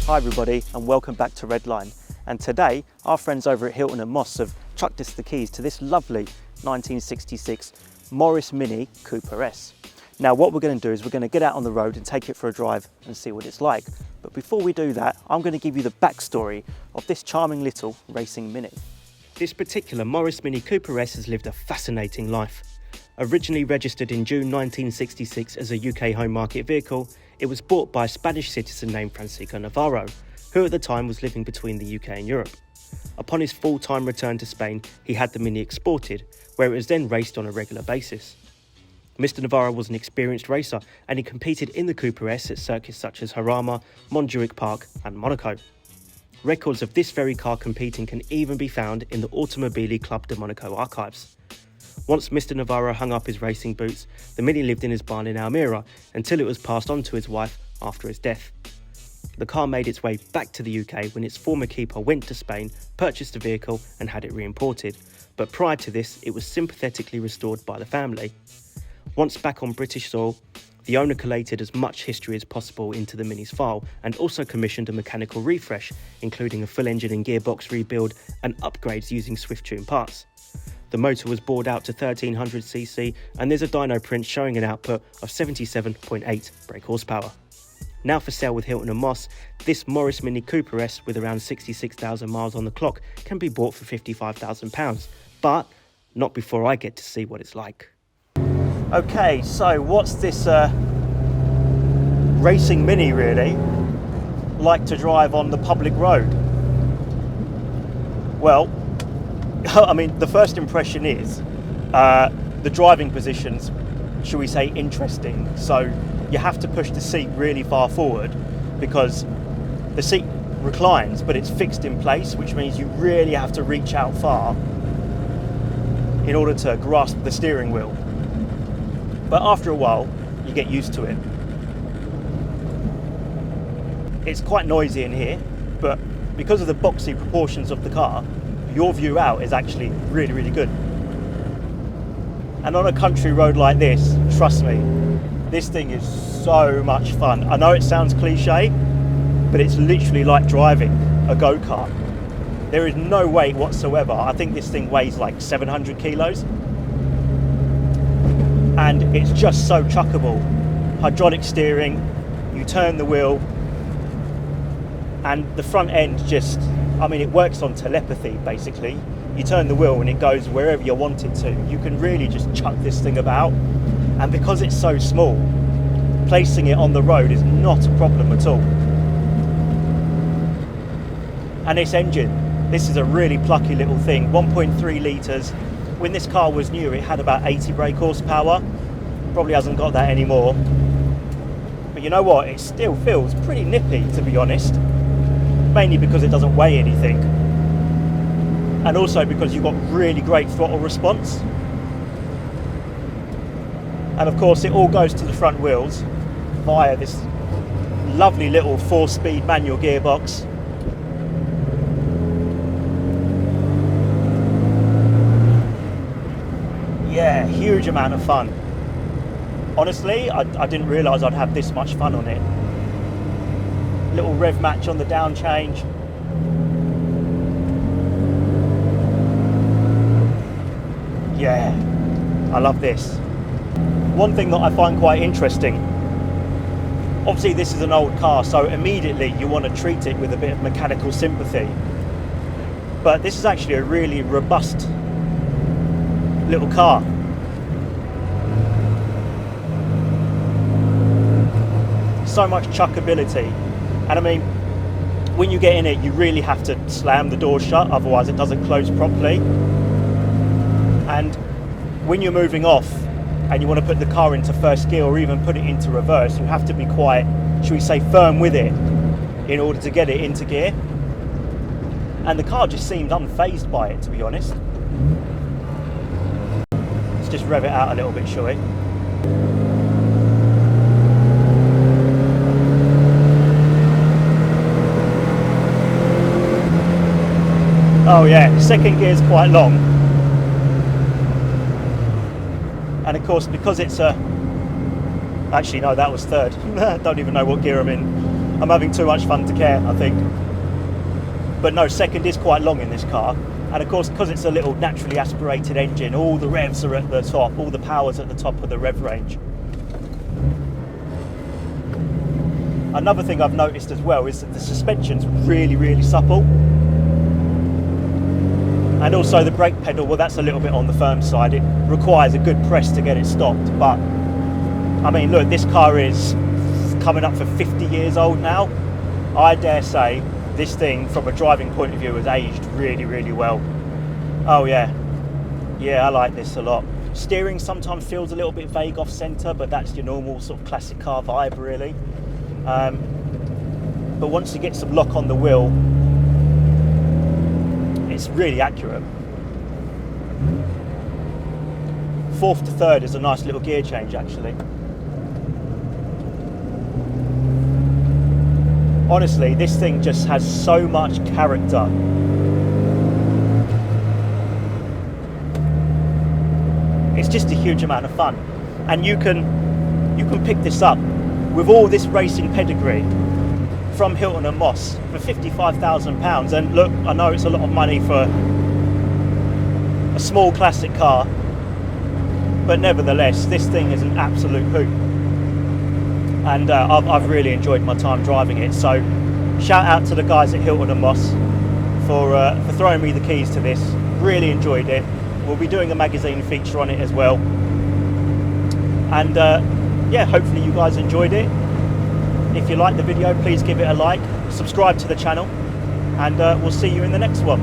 Hi everybody and welcome back to Redline. And today our friends over at Hilton and Moss have chucked us the keys to this lovely 1966 Morris Mini Cooper S. Now what we're going to do is we're going to get out on the road and take it for a drive and see what it's like. But before we do that, I'm going to give you the backstory of this charming little racing Mini. This particular Morris Mini Cooper S has lived a fascinating life. Originally registered in June 1966 as a UK home market vehicle, it was bought by a Spanish citizen named Francisco Navarro, who at the time was living between the UK and Europe. Upon his full-time return to Spain, he had the Mini exported, where it was then raced on a regular basis. Mr. Navarro was an experienced racer, and he competed in the Cooper S at circuits such as Jarama, Montjuic Park and Monaco. Records of this very car competing can even be found in the Automobile Club De Monaco archives. Once Mr. Navarro hung up his racing boots, the Mini lived in his barn in Almira until it was passed on to his wife after his death. The car made its way back to the UK when its former keeper went to Spain, purchased the vehicle and had it re-imported, but prior to this it was sympathetically restored by the family. Once back on British soil, the owner collated as much history as possible into the Mini's file and also commissioned a mechanical refresh, including a full engine and gearbox rebuild and upgrades using Swift-tune parts. The motor was bored out to 1300cc and there's a dyno print showing an output of 77.8 brake horsepower. Now for sale with Hilton and Moss, this Morris Mini Cooper S with around 66,000 miles on the clock can be bought for £55,000, but not before I get to see what it's like. Okay, so what's this racing Mini really like to drive on the public road? Well, I mean, the first impression is the driving positions, shall we say, interesting. So you have to push the seat really far forward because the seat reclines, but it's fixed in place, which means you really have to reach out far in order to grasp the steering wheel. But after a while, you get used to it. It's quite noisy in here, but because of the boxy proportions of the car, your view out is actually really, really good. And on a country road like this, trust me, this thing is so much fun. I know it sounds cliche, but it's literally like driving a go-kart. There is no weight whatsoever. I think this thing weighs like 700 kilos. And it's just so chuckable. Hydraulic steering, you turn the wheel, and the front end just, I mean, it works on telepathy basically. You turn the wheel and it goes wherever you want it to. You can really just chuck this thing about. And because it's so small, placing it on the road is not a problem at all. And this engine, this is a really plucky little thing, 1.3 litres. When this car was new, it had about 80 brake horsepower. Probably hasn't got that anymore. But you know what? It still feels pretty nippy, to be honest. Mainly because it doesn't weigh anything. And also because you've got really great throttle response. And of course, it all goes to the front wheels via this lovely little 4-speed manual gearbox. Yeah, huge amount of fun. Honestly, I didn't realise I'd have this much fun on it. Little rev match on the down change. Yeah, I love this. One thing that I find quite interesting, obviously this is an old car, so immediately you want to treat it with a bit of mechanical sympathy. But this is actually a really robust little car. So much chuckability. And I mean, when you get in it, you really have to slam the door shut, otherwise it doesn't close properly. And when you're moving off and you want to put the car into first gear or even put it into reverse, you have to be quite, shall we say, firm with it in order to get it into gear. And the car just seemed unfazed by it, to be honest. Let's just rev it out a little bit, shall we? Oh yeah, second gear's quite long. And of course, because it's a... Actually, no, that was third. Don't even know what gear I'm in. I'm having too much fun to care, I think. But no, second is quite long in this car. And of course, because it's a little naturally aspirated engine, all the revs are at the top, all the power's at the top of the rev range. Another thing I've noticed as well is that the suspension's really, really supple. And also the brake pedal, well, that's a little bit on the firm side. It requires a good press to get it stopped. But, I mean, look, this car is coming up for 50 years old now. I dare say this thing, from a driving point of view, has aged really, really well. Oh yeah, I like this a lot. Steering sometimes feels a little bit vague off centre, but that's your normal sort of classic car vibe, really. But once you get some lock on the wheel, it's really accurate. Fourth to third is a nice little gear change, actually. Honestly, this thing just has so much character. It's just a huge amount of fun. And you can pick this up with all this racing pedigree from Hilton and Moss for £55,000. And look, I know it's a lot of money for a small classic car, but nevertheless, this thing is an absolute hoot. And I've really enjoyed my time driving it. So shout out to the guys at Hilton and Moss for throwing me the keys to this. Really enjoyed it. We'll be doing a magazine feature on it as well. And yeah, hopefully you guys enjoyed it. If you liked the video, please give it a like, subscribe to the channel, and we'll see you in the next one.